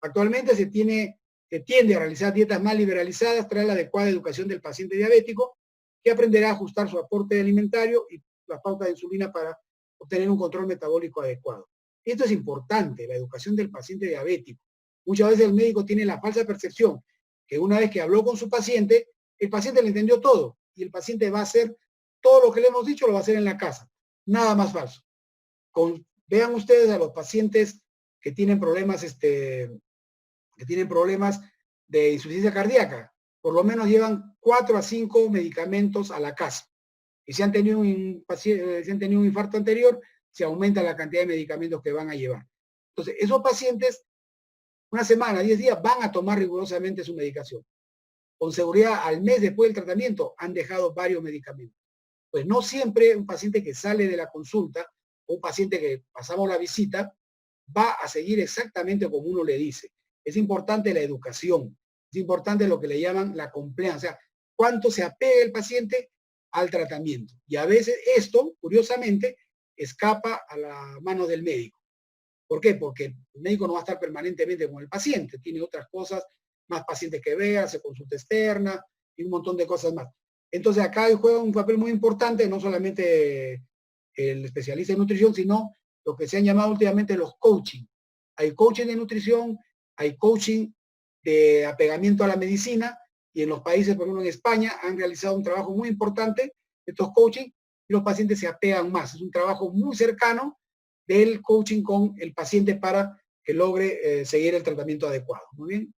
Actualmente se tiende a realizar dietas más liberalizadas tras la adecuada educación del paciente diabético, que aprenderá a ajustar su aporte alimentario y la pauta de insulina para obtener un control metabólico adecuado. Esto es importante, la educación del paciente diabético. Muchas veces el médico tiene la falsa percepción que una vez que habló con su paciente, el paciente le entendió todo y el paciente va a hacer todo lo que le hemos dicho, lo va a hacer en la casa. Nada más falso. Vean ustedes a los pacientes que tienen problemas de insuficiencia cardíaca. Por lo menos llevan 4 a 5 medicamentos a la casa. Y si han tenido un infarto anterior, se aumenta la cantidad de medicamentos que van a llevar. Entonces, esos pacientes, una semana, 10 días, van a tomar rigurosamente su medicación. Con seguridad, al mes después del tratamiento, han dejado varios medicamentos. Pues no siempre un paciente que sale de la consulta, o un paciente que pasamos la visita, va a seguir exactamente como uno le dice. Es importante la educación, es importante lo que le llaman la compliance, o sea, cuánto se apega el paciente al tratamiento. Y a veces esto, curiosamente, escapa a la mano del médico. ¿Por qué? Porque el médico no va a estar permanentemente con el paciente, tiene otras cosas, más pacientes que ver, hace consulta externa y un montón de cosas más. Entonces acá juega un papel muy importante, no solamente el especialista en nutrición, sino lo que se han llamado últimamente los coaching. Hay coaching de nutrición, hay coaching de apegamiento a la medicina, y en los países, por ejemplo en España, han realizado un trabajo muy importante, estos coaching, y los pacientes se apegan más. Es un trabajo muy cercano del coaching con el paciente para que logre seguir el tratamiento adecuado. Muy bien.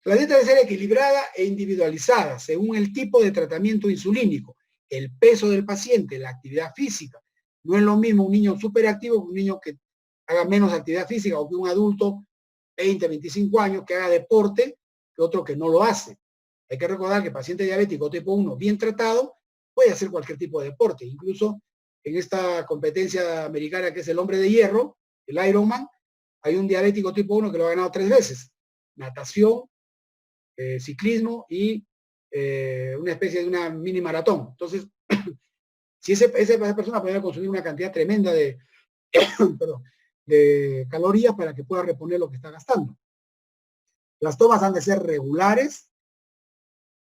La dieta debe ser equilibrada e individualizada según el tipo de tratamiento insulínico, el peso del paciente, la actividad física. No es lo mismo un niño superactivo que un niño que haga menos actividad física, o que un adulto 20, 25 años que haga deporte que otro que no lo hace. Hay que recordar que el paciente diabético tipo 1 bien tratado puede hacer cualquier tipo de deporte. Incluso en esta competencia americana que es el hombre de hierro, el Ironman, hay un diabético tipo 1 que lo ha ganado 3 veces. Natación, ciclismo y una especie de una mini maratón. Entonces, si esa persona puede consumir una cantidad tremenda de, perdón, de calorías para que pueda reponer lo que está gastando. Las tomas han de ser regulares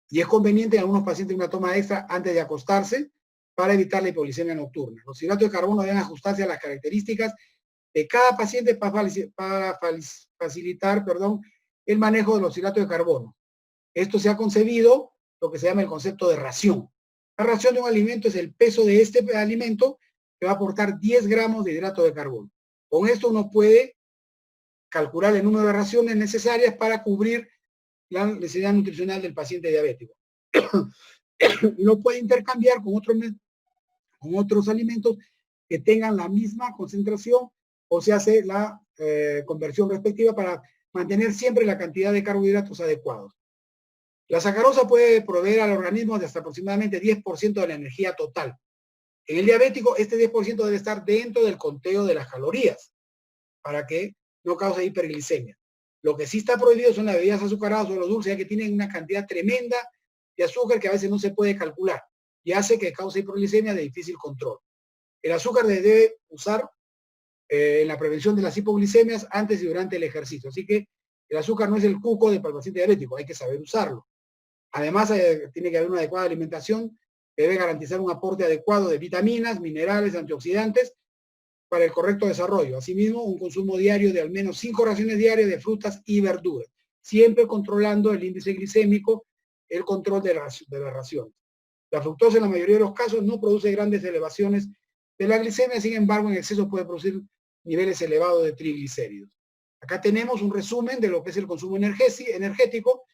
y es conveniente en algunos pacientes una toma extra antes de acostarse para evitar la hipoglicemia nocturna. Los hidratos de carbono deben ajustarse a las características de cada paciente para facilitar el manejo de los hidratos de carbono. Esto se ha concebido lo que se llama el concepto de ración. La ración de un alimento es el peso de este alimento que va a aportar 10 gramos de hidrato de carbono. Con esto uno puede calcular el número de raciones necesarias para cubrir la necesidad nutricional del paciente diabético. Y lo puede intercambiar con otros alimentos que tengan la misma concentración, o se hace la conversión respectiva para mantener siempre la cantidad de carbohidratos adecuados. La sacarosa puede proveer al organismo de hasta aproximadamente 10% de la energía total. En el diabético, este 10% debe estar dentro del conteo de las calorías para que no cause hiperglicemia. Lo que sí está prohibido son las bebidas azucaradas o los dulces, ya que tienen una cantidad tremenda de azúcar que a veces no se puede calcular y hace que cause hiperglicemia de difícil control. El azúcar se debe usar en la prevención de las hipoglicemias antes y durante el ejercicio. Así que el azúcar no es el cuco del paciente diabético, hay que saber usarlo. Además, tiene que haber una adecuada alimentación que debe garantizar un aporte adecuado de vitaminas, minerales, antioxidantes para el correcto desarrollo. Asimismo, un consumo diario de al menos 5 raciones diarias de frutas y verduras, siempre controlando el índice glicémico, el control de las raciones. La fructosa en la mayoría de los casos no produce grandes elevaciones de la glicemia, sin embargo, en exceso puede producir niveles elevados de triglicéridos. Acá tenemos un resumen de lo que es el consumo energético.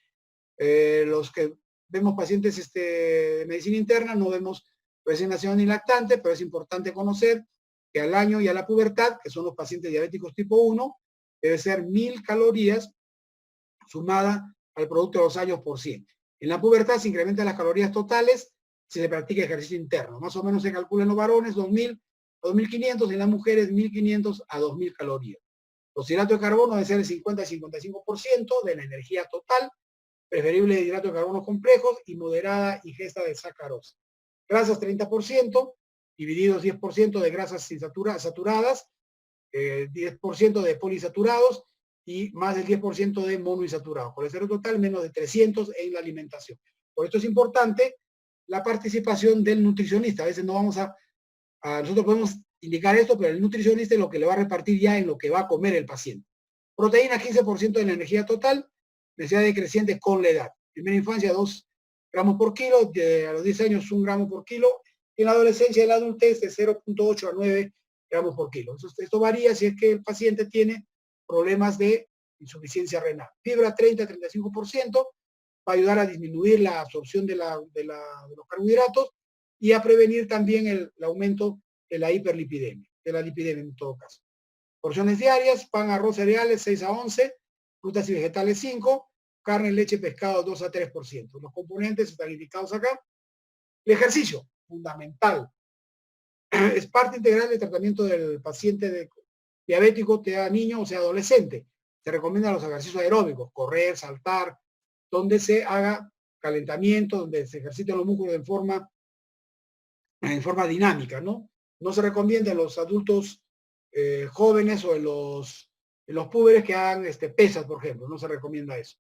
Los que vemos pacientes de medicina interna no vemos recién nacidos ni lactantes, pero es importante conocer que al año y a la pubertad, que son los pacientes diabéticos tipo 1, debe ser 1000 calorías sumada al producto de los años por 100. En la pubertad se incrementan las calorías totales si se practica ejercicio interno. Más o menos se calcula en los varones 2000 a 2500, en las mujeres 1500 a 2000 calorías. Los hidratos de carbono deben ser el 50 y 55% de la energía total, preferible de hidrato de carbono complejos y moderada ingesta de sacarosa. Grasas 30%, divididos 10% de grasas saturadas, 10% de polisaturados y más del 10% de monoinsaturados. Colesterol total menos de 300 en la alimentación. Por esto es importante la participación del nutricionista. A veces no vamos nosotros podemos indicar esto, pero el nutricionista es lo que le va a repartir ya en lo que va a comer el paciente. Proteína 15% de la energía total, necesidad decreciente con la edad. Primera infancia 2 gramos por kilo, a los 10 años 1 gramo por kilo, y en la adolescencia y la adultez de 0.8 a 9 gramos por kilo. Esto varía si es que el paciente tiene problemas de insuficiencia renal. Fibra 30-35% va a ayudar a disminuir la absorción de los carbohidratos y a prevenir también el aumento de la hiperlipidemia, de la lipidemia en todo caso. Porciones diarias, pan, arroz, cereales 6 a 11, frutas y vegetales 5, carne, leche, pescado 2 a 3%. Los componentes están indicados acá. El ejercicio, fundamental. Es parte integral del tratamiento del paciente diabético, sea niño o sea adolescente. Se recomiendan los ejercicios aeróbicos, correr, saltar, donde se haga calentamiento, donde se ejerciten los músculos en forma dinámica, ¿no? No se recomienda en los adultos jóvenes o en los púberes que hagan pesas, por ejemplo. No se recomienda eso.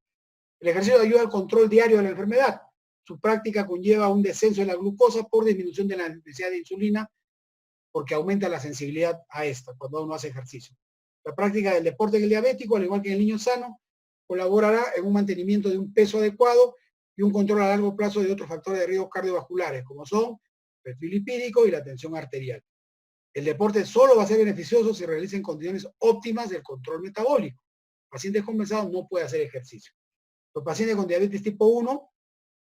El ejercicio ayuda al control diario de la enfermedad. Su práctica conlleva un descenso de la glucosa por disminución de la necesidad de insulina, porque aumenta la sensibilidad a esta cuando uno hace ejercicio. La práctica del deporte en el diabético, al igual que en el niño sano, colaborará en un mantenimiento de un peso adecuado y un control a largo plazo de otros factores de riesgo cardiovasculares, como son el perfil lipídico y la tensión arterial. El deporte solo va a ser beneficioso si se realiza en condiciones óptimas del control metabólico. Pacientes compensados no pueden hacer ejercicio. Los pacientes con diabetes tipo 1,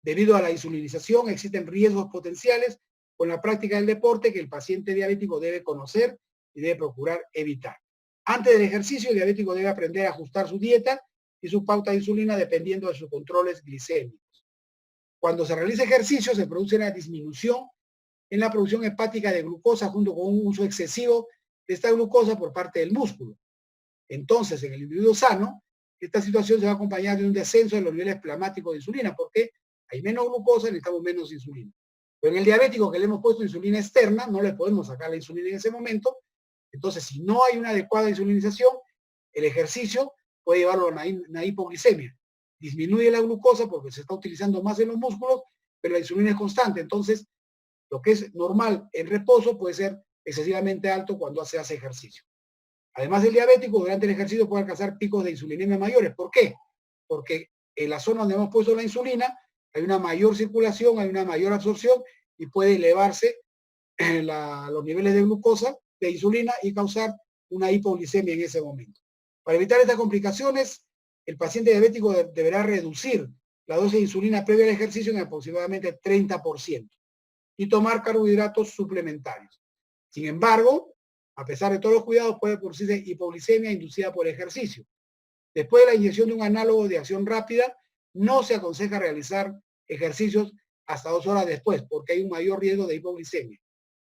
debido a la insulinización, existen riesgos potenciales con la práctica del deporte que el paciente diabético debe conocer y debe procurar evitar. Antes del ejercicio, el diabético debe aprender a ajustar su dieta y su pauta de insulina dependiendo de sus controles glicémicos. Cuando se realiza ejercicio, se produce una disminución en la producción hepática de glucosa junto con un uso excesivo de esta glucosa por parte del músculo. Entonces, en el individuo sano, esta situación se va a acompañar de un descenso de los niveles plasmáticos de insulina, porque hay menos glucosa y necesitamos menos insulina. Pero en el diabético que le hemos puesto insulina externa, no le podemos sacar la insulina en ese momento. Entonces, si no hay una adecuada insulinización, el ejercicio puede llevarlo a una hipoglicemia. Disminuye la glucosa porque se está utilizando más en los músculos, pero la insulina es constante. Entonces, lo que es normal en reposo puede ser excesivamente alto cuando se hace ejercicio. Además, el diabético durante el ejercicio puede alcanzar picos de insulinemia mayores. ¿Por qué? Porque en la zona donde hemos puesto la insulina hay una mayor circulación, hay una mayor absorción y puede elevarse los niveles de glucosa, de insulina y causar una hipoglicemia en ese momento. Para evitar estas complicaciones, el paciente diabético deberá reducir la dosis de insulina previa al ejercicio en aproximadamente 30% y tomar carbohidratos suplementarios. Sin embargo, a pesar de todos los cuidados, puede producirse hipoglicemia inducida por el ejercicio. Después de la inyección de un análogo de acción rápida, no se aconseja realizar ejercicios hasta 2 horas después, porque hay un mayor riesgo de hipoglicemia.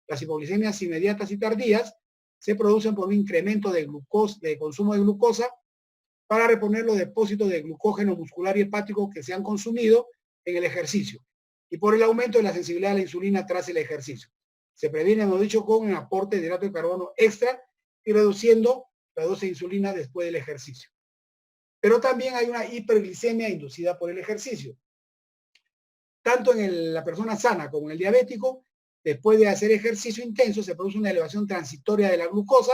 Las hipoglicemias inmediatas y tardías se producen por un incremento de consumo de glucosa para reponer los depósitos de glucógeno muscular y hepático que se han consumido en el ejercicio y por el aumento de la sensibilidad a la insulina tras el ejercicio. Se previene, hemos dicho, con un aporte de hidrato de carbono extra y reduciendo la dosis de insulina después del ejercicio. Pero también hay una hiperglicemia inducida por el ejercicio. Tanto en la persona sana como en el diabético, después de hacer ejercicio intenso, se produce una elevación transitoria de la glucosa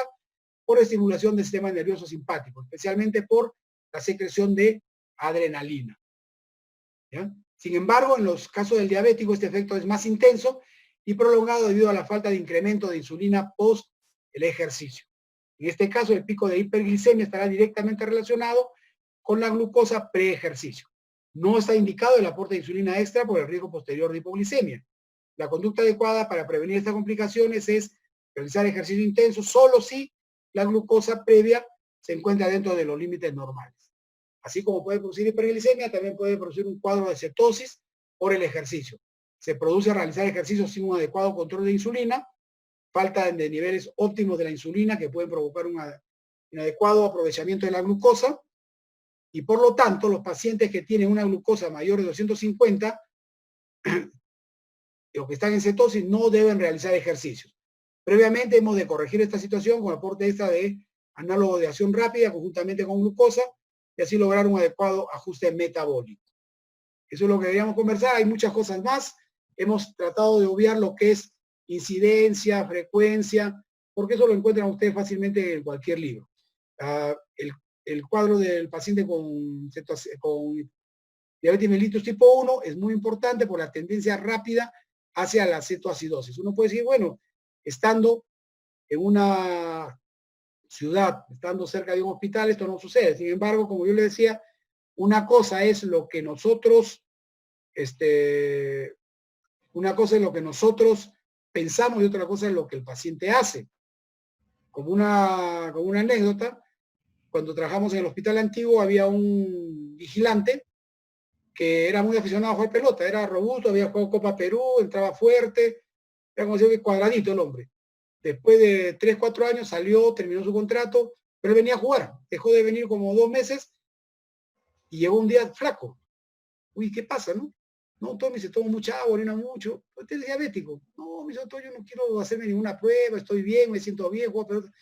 por estimulación del sistema nervioso simpático, especialmente por la secreción de adrenalina. ¿Ya? Sin embargo, en los casos del diabético, este efecto es más intenso y prolongado debido a la falta de incremento de insulina post el ejercicio. En este caso, el pico de hiperglicemia estará directamente relacionado con la glucosa pre-ejercicio. No está indicado el aporte de insulina extra por el riesgo posterior de hipoglicemia. La conducta adecuada para prevenir estas complicaciones es realizar ejercicio intenso solo si la glucosa previa se encuentra dentro de los límites normales. Así como puede producir hiperglicemia, también puede producir un cuadro de cetosis por el ejercicio. Se produce al realizar ejercicio sin un adecuado control de insulina, falta de niveles óptimos de la insulina que pueden provocar un inadecuado aprovechamiento de la glucosa y por lo tanto los pacientes que tienen una glucosa mayor de 250 o que están en cetosis no deben realizar ejercicios. Previamente hemos de corregir esta situación con aporte extra de análogo de acción rápida conjuntamente con glucosa y así lograr un adecuado ajuste metabólico. Eso es lo que deberíamos conversar. Hay muchas cosas más. Hemos tratado de obviar lo que es incidencia, frecuencia, porque eso lo encuentran ustedes fácilmente en cualquier libro. El cuadro del paciente con diabetes mellitus tipo 1 es muy importante por la tendencia rápida hacia la cetoacidosis. Uno puede decir, bueno, estando en una ciudad, estando cerca de un hospital, esto no sucede. Sin embargo, como yo le decía, una cosa es lo que nosotros, pensamos y otra cosa es lo que el paciente hace. Como una anécdota, cuando trabajamos en el hospital antiguo había un vigilante que era muy aficionado a jugar pelota, era robusto, había jugado Copa Perú, entraba fuerte, era como si cuadradito el hombre. Después de 3, 4 años salió, terminó su contrato, pero él venía a jugar. Dejó de venir como 2 meses y llegó un día flaco. Uy, ¿qué pasa, no? No, todo me dice, tomo mucha agua, orina mucho. Usted es diabético. No, me dice, yo no quiero hacerme ninguna prueba, estoy bien, me siento bien, juego pelota.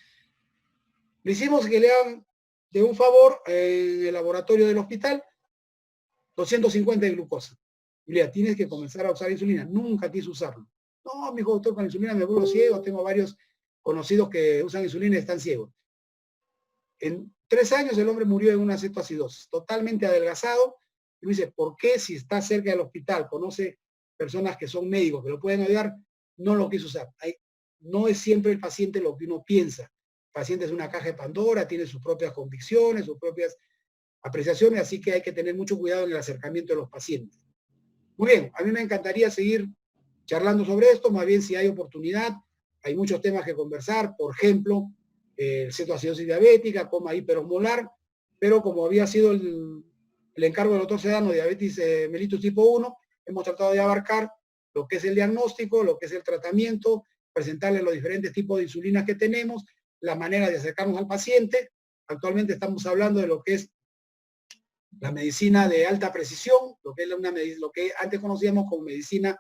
Le hicimos que le hagan de un favor en el laboratorio del hospital 250 de glucosa. Y le digo, tienes que comenzar a usar insulina. Nunca quiso usarlo. No, mi hijo doctor, con insulina me vuelvo ciego. Tengo varios conocidos que usan insulina y están ciegos. En 3 años el hombre murió en una cetoacidosis, totalmente adelgazado. Y me dice, ¿por qué si está cerca del hospital, conoce personas que son médicos, que lo pueden ayudar, no lo quiso usar? No es siempre el paciente lo que uno piensa. El paciente es una caja de Pandora, tiene sus propias convicciones, sus propias apreciaciones, así que hay que tener mucho cuidado en el acercamiento de los pacientes. Muy bien, a mí me encantaría seguir charlando sobre esto, más bien si hay oportunidad, hay muchos temas que conversar, por ejemplo, cetoacidosis diabética, coma hiperosmolar, pero como había sido el encargo del doctor Sedano de diabetes mellitus tipo 1, hemos tratado de abarcar lo que es el diagnóstico, lo que es el tratamiento, presentarle los diferentes tipos de insulinas que tenemos, la manera de acercarnos al paciente. Actualmente estamos hablando de lo que es la medicina de alta precisión, lo que es lo que antes conocíamos como medicina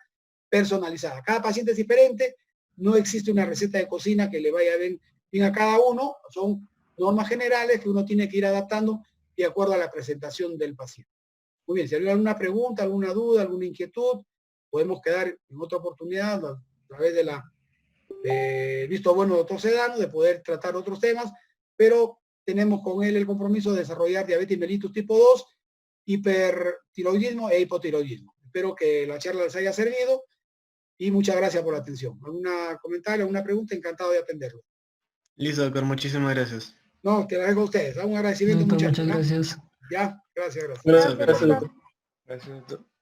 personalizada. Cada paciente es diferente, no existe una receta de cocina que le vaya bien a cada uno, son normas generales que uno tiene que ir adaptando de acuerdo a la presentación del paciente. Muy bien, si hay alguna pregunta, alguna duda, alguna inquietud, podemos quedar en otra oportunidad a través de visto bueno del doctor Sedano, de poder tratar otros temas, pero tenemos con él el compromiso de desarrollar diabetes mellitus tipo 2, hipertiroidismo e hipotiroidismo. Espero que la charla les haya servido y muchas gracias por la atención. ¿Algún comentario, alguna pregunta? Encantado de atenderlo. Listo, doctor, muchísimas gracias. No, te lo dejo a ustedes. Un agradecimiento, Doctor, muchachos. muchas gracias. Ya, gracias. Gracias, Gracias, doctor. doctor. Gracias, doctor.